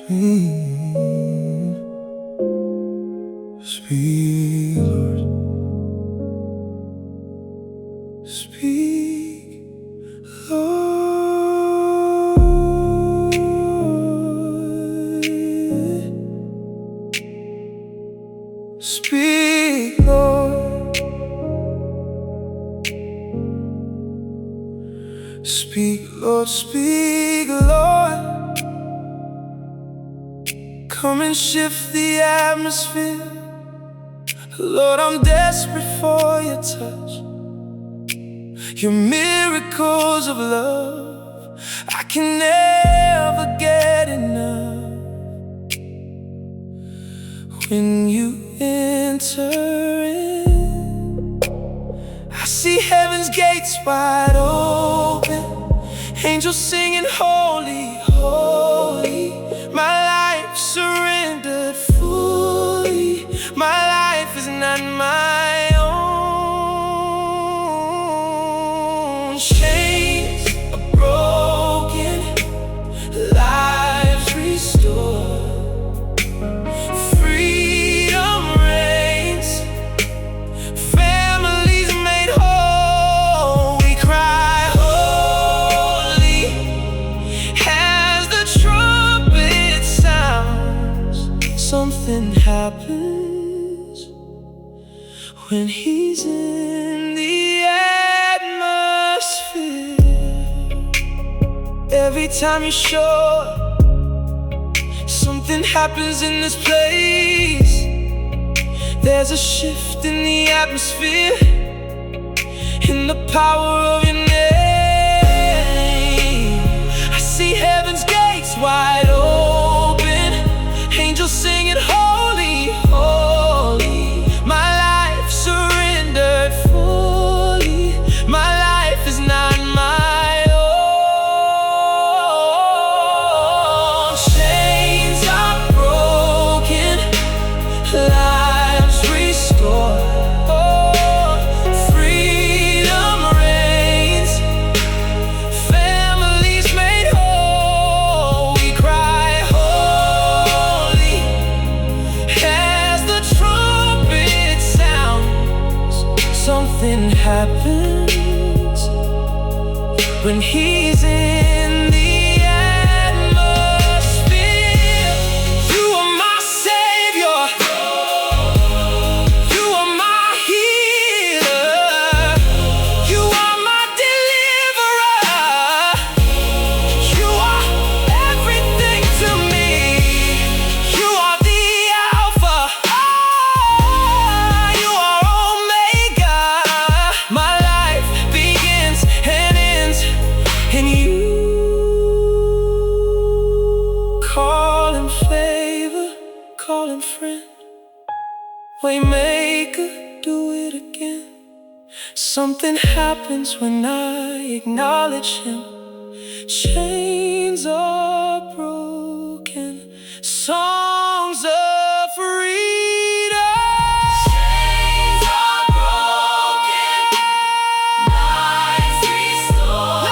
Speak, speak, Lord. Speak, Lord. Speak, Lord. Speak, Lord. Speak, Lord. Come and shift the atmosphere. Lord, I'm desperate for your touch, your miracles of love. I can never get enough. When you enter in, I see heaven's gates wide open, angels singing holy, holy. My life surrendered fully. My life is not my own. Chains are broken, lives restored. Freedom reigns, families made whole. We cry holy as the trumpet sounds. Something happens when he's in the atmosphere. Every time you show up, something happens in this place. There's a shift in the atmosphere, in the power of your name. I see heaven's gates wide open, angels singing holy, holy. My life surrendered fully. My life is not my own. Chains are broken, lives restored. Oh, freedom reigns, families made whole. We cry holy as the trumpet sounds. Something happens when he's in the atmosphere. You are my savior, you are my healer, you are my deliverer, you are everything to me. You are the Alpha, you are Omega. My life begins and ends in you. Call him favor, call him friend, waymaker, do it again. Something happens when I acknowledge him. Chains are broken, songs of freedom. Chains are broken, lives restored.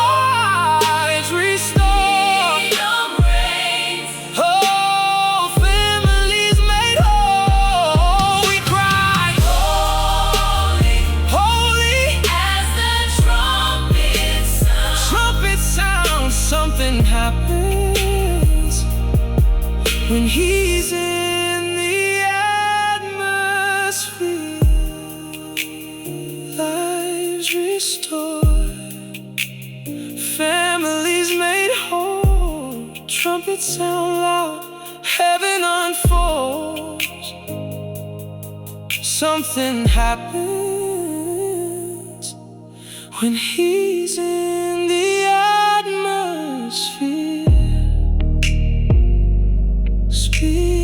Lives restored. Freedom reigns. Oh, families made whole. We cry holy, holy as the trumpet sounds. Trumpet sounds. Something happens when he's in the atmosphere. Lives restored, families made whole. Trumpets sound loud, heaven unfolds. Something happens when he's in the atmosphere. Speak.